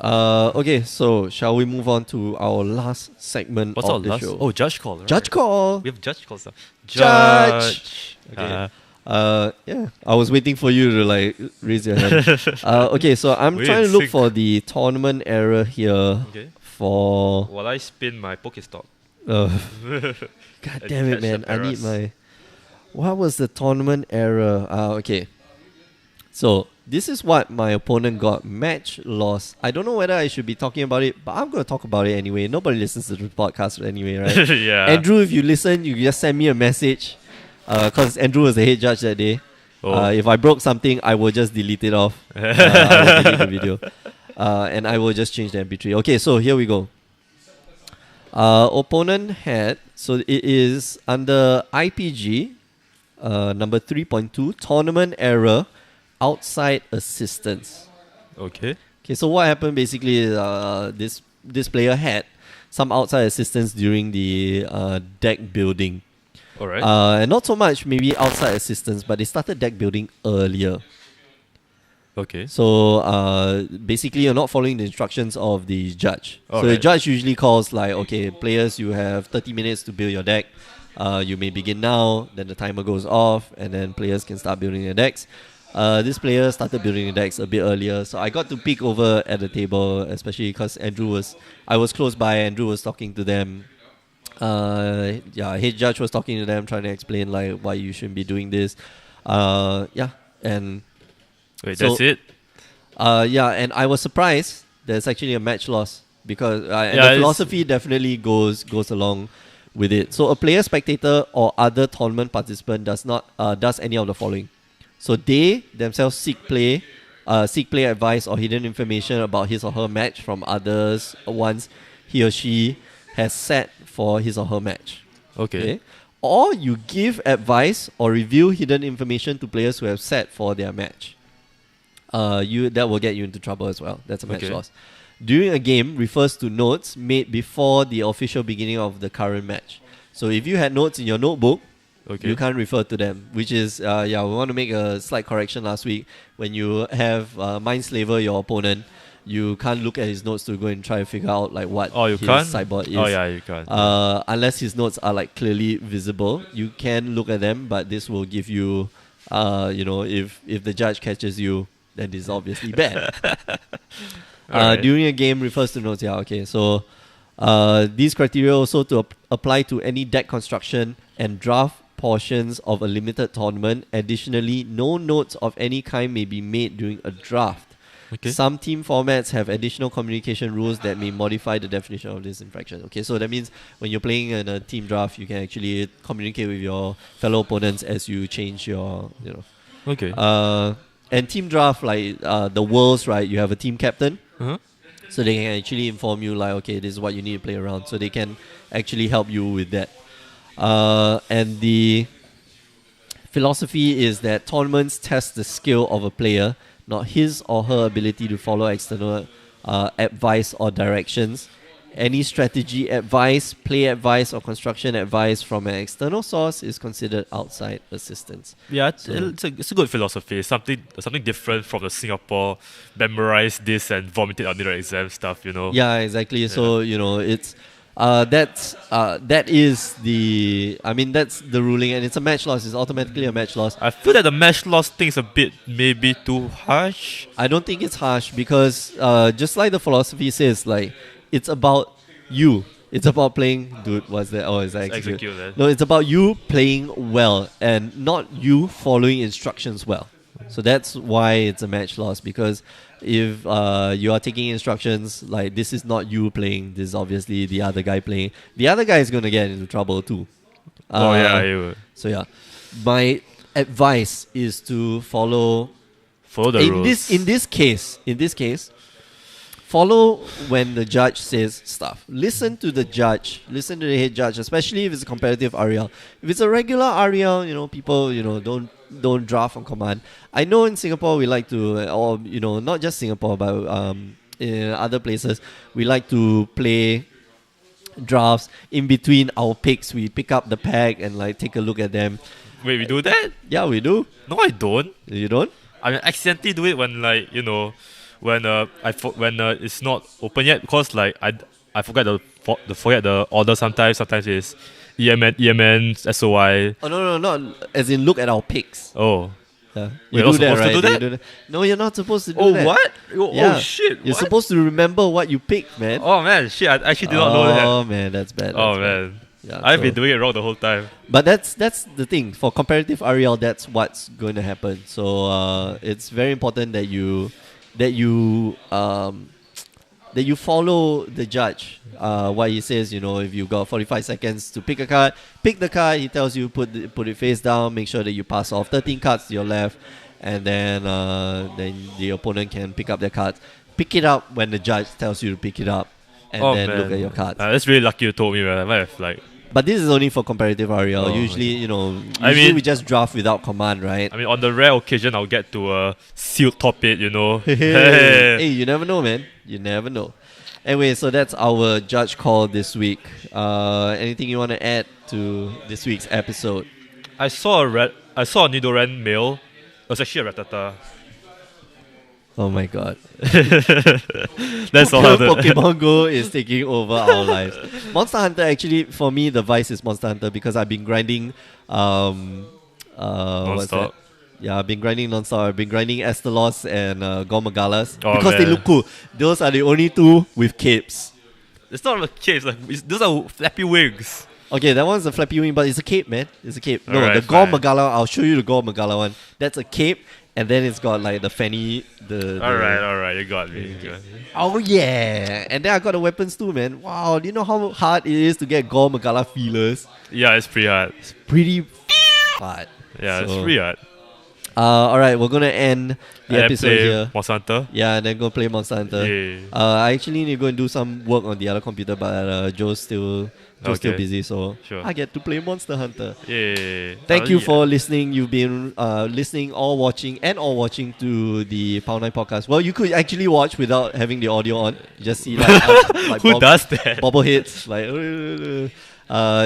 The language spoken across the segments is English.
Okay, so shall we move on to our last segment What's our of the last? show? Oh, judge call. Right? Judge call. We have judge calls now. Judge. Okay. Uh, Yeah, I was waiting for you to like raise your hand. Okay, so I'm We're trying in to look sync. for the tournament error here okay. for. While I spin my Pokestop. God damn it, catch man! the I need errors. my. What was the tournament error? Okay. So this is what my opponent got. Match loss. I don't know whether I should be talking about it, but I'm going to talk about it anyway. Nobody listens to the podcast anyway, right? yeah. Andrew, if you listen, you just send me a message. Because Andrew was the head judge that day. Oh. If I broke something, I will just delete it off. I will delete the video. And I will just change the MP3. Okay, so here we go. Opponent had, so it is under IPG, number 3.2, tournament error, outside assistance. Okay. Okay, so what happened basically is this player had some outside assistance during the deck building. Alright. And not so much maybe outside assistance, but they started deck building earlier. okay. So basically you're not following the instructions of the judge. So the Alright. judge usually calls like, okay, players, you have 30 minutes to build your deck. You may begin now, then the timer goes off, and then players can start building their decks. This player started building the decks a bit earlier, so I got to peek over at the table, especially because I was close by. Andrew was talking to them. Head judge was talking to them, trying to explain like why you shouldn't be doing this. And Wait, so- that's it? and I was surprised there's actually a match loss because and Yeah, the it's- philosophy definitely goes along with it. So a player, spectator, or other tournament participant does any of the following. So they themselves seek play advice or hidden information about his or her match from others once he or she has set for his or her match. Okay. Or you give advice or reveal hidden information to players who have set for their match. That will get you into trouble as well. That's a match Okay. loss. During a game refers to notes made before the official beginning of the current match. So if you had notes in your notebook, Okay. you can't refer to them, which is, we want to make a slight correction last week. When you have Mindslaver, your opponent, you can't look at his notes to go and try to figure out like what Oh, you his can't? sideboard is. Oh, yeah, you can't. Unless his notes are like clearly visible, you can look at them, but this will give you, if the judge catches you, then it's obviously bad. Alright. During a game refers to notes. Yeah, okay. So these criteria also to apply to any deck construction and draft portions of a limited tournament. Additionally, no notes of any kind may be made during a draft. Okay. Some team formats have additional communication rules that may modify the definition of this infraction. Okay, so that means when you're playing in a team draft, you can actually communicate with your fellow opponents as you change your, Okay. and team draft, like the Worlds, right? You have a team captain, Uh-huh. so they can actually inform you, like, okay, this is what you need to play around. So they can actually help you with that. And the philosophy is that tournaments test the skill of a player, not his or her ability to follow external advice or directions. Any strategy advice, play advice, or construction advice from an external source is considered outside assistance. Yeah, So- it's a good philosophy. Something different from the Singapore memorize this and vomit it under the exam stuff. Yeah, exactly. So it's that is that's the ruling, and it's a match loss. It's automatically a match loss. I feel that the match loss thing is a bit maybe too harsh. I don't think it's harsh because just like the philosophy says, like it's about you. It's about playing. Dude, what's that? Oh, is that execute? Execute that. No, it's about you playing well and not you following instructions well. So that's why it's a match loss, because if you are taking instructions, like this is not you playing, this is obviously the other guy playing. The other guy is going to get into trouble too. You So yeah, my advice is to follow follow the rules. in this case, follow when the judge says stuff. Listen to the judge. Listen to the head judge, especially if it's a competitive REL. If it's a regular REL, people, don't draft on command. I know in Singapore we like to, or not just Singapore, but in other places we like to play drafts in between our picks. We pick up the pack and like take a look at them. Wait, we do that? Yeah, we do. No, I don't. You don't? I accidentally do it when when when it's not open yet, because like I forget the order sometimes. Sometimes it's EMN SOI. Oh no, not as in look at our picks. Oh. Yeah. We're You not do that, supposed to right? do that? You do that? No, you're not supposed to do Oh that. what? Yeah. Oh shit! You're what? supposed to remember what you picked, man. Oh man, shit! I actually did not know that. Oh man, that's bad. Oh that's bad. man, Yeah, I've so- been doing it wrong the whole time. But that's the thing for comparative REL. That's what's going to happen. So it's very important that you follow the judge. What he says, if you got 45 seconds to pick a card, pick the card. He tells you put it face down. Make sure that you pass off 13 cards to your left, and then the opponent can pick up their cards. Pick it up when the judge tells you to pick it up, and then man. look at your cards. That's really lucky you told me, man. I might have like. But this is only for comparative REL. Oh, Usually, I mean- we just draft without command, right? I mean, on the rare occasion, I'll get to a sealed top it, Hey, you never know, man. You never know. Anyway, so that's our judge call this week. Anything you want to add to this week's episode? I saw a Nidoran male. It was actually a Rattata. Oh my god. That's all. Pokemon Go is taking over our lives. Monster Hunter, actually, for me, the vice is Monster Hunter because I've been grinding. What's that? Non-stop. Yeah, I've been grinding non-stop. I've been grinding Estelos and Gormagalas Oh, because they man. look cool. Those are the only two with capes. It's not a cape. Those are flappy wings. Okay, that one's a flappy wing, but it's a cape, man. It's a cape. No, Alright, the fine. Gormagala, I'll show you the Gormagala one. That's a cape, and then it's got like the fanny. All right, you got me. You got me. Oh yeah, and then I got the weapons too, man. Wow, do you know how hard it is to get Gormagala feelers? Yeah, it's pretty hard. Pretty hard. Yeah, it's So, pretty hard. All right, we're gonna end the And then episode play here. Monster Hunter. Yeah, and then go play Monster Hunter. Yeah. I actually need to go and do some work on the other computer, but Joe's still Okay. busy, so Sure. I get to play Monster Hunter. Yeah. Thank you for listening. You've been listening or watching to the Power 9 podcast. Well, you could actually watch without having the audio on. You just see like, like Who does that? bobbleheads. Like,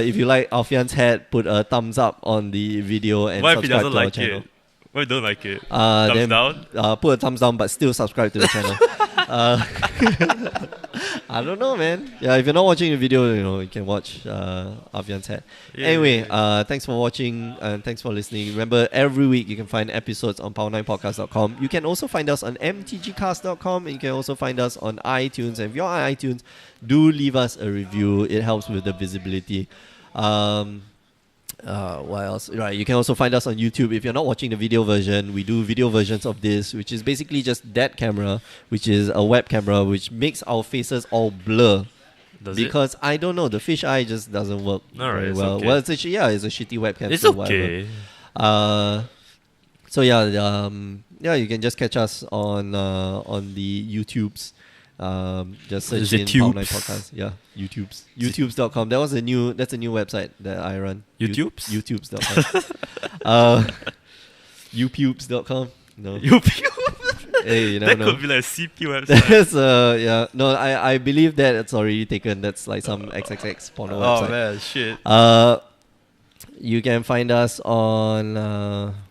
if you like Alfian's hat, put a thumbs up on the video and What if he subscribe doesn't to our like channel. it? What if you don't like it? Then, Thumbs down? Put a thumbs down, but still subscribe to the channel. I don't know, man. Yeah, if you're not watching the video, you can watch Avian's hat. Yeah. Anyway, thanks for watching and thanks for listening. Remember, every week you can find episodes on power9podcast.com. You can also find us on mtgcast.com, and you can also find us on iTunes. And if you're on iTunes, do leave us a review. It helps with the visibility. What else? Right, you can also find us on YouTube. If you're not watching the video version, we do video versions of this, which is basically just that camera, which is a web camera, which makes our faces all blur. Does it? Because I don't know, the fisheye just doesn't work Alright, very it's well. okay. Well, it's actually, it's a shitty webcam. It's so whatever. okay. So yeah, you can just catch us on the YouTubes. Just search in The Power 9 tubes. Podcast. Yeah, YouTubes. YouTubes.com. That's a new website that I run. YouTubes? YouTubes.com. Upubes.com. No. You Hey, you never that know. could be like a CP website. That's yeah. No, I believe that it's already taken. That's like some XXX porno Oh website. man, shit. You can find us on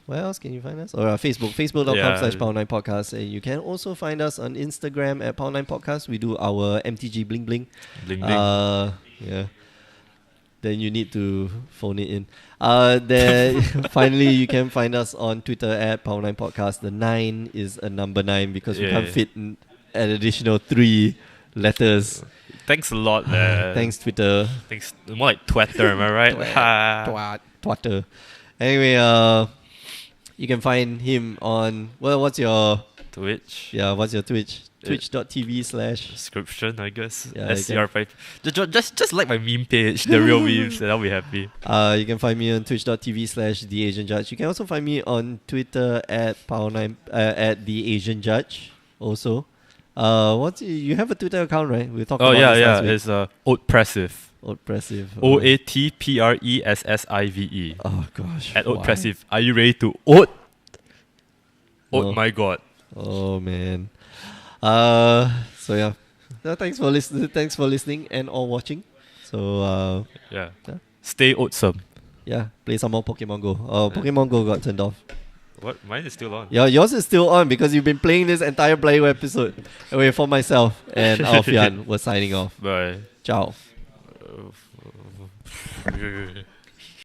where else can you find us? Or Facebook, facebook.com/Power9Podcast. And you can also find us on Instagram at Power9Podcast. We do our MTG Bling Bling. Bling bling. Yeah. Then you need to phone it in. Then finally, you can find us on Twitter at Power9Podcast. The 9 is a number 9 because we Yeah, can't yeah. fit an additional 3 letters. Thanks a lot, man. Thanks, Twitter. Thanks. More like Twitter, am I right? Twitter. Anyway, you can find him on what's your Twitch. what's your Twitch? Yeah. Twitch.tv/ Description, I guess. Yeah, you SCR5. Just like my meme page, the real memes, and I'll be happy. You can find me on twitch.tv/ The Asian Judge. You can also find me on Twitter at Power9 at The Asian Judge. Also, you have a Twitter account, right? We talked Oh about yeah, this yeah. last week. It's Oatpressive. Oatpressive. OATPRESSIVE. Oh gosh. At why? Oatpressive. Are you ready to oat? No. Oh my god. Oh man. So yeah. So thanks for listening and or watching. So Yeah. Yeah. Stay oatsome. yeah, play some more Pokemon Go. Pokemon Go got turned off. What? Mine is still on. Yeah, yours is still on because you've been playing this entire Play episode. Anyway, for myself and Alfian, we're signing off. Bye. Ciao. Uh,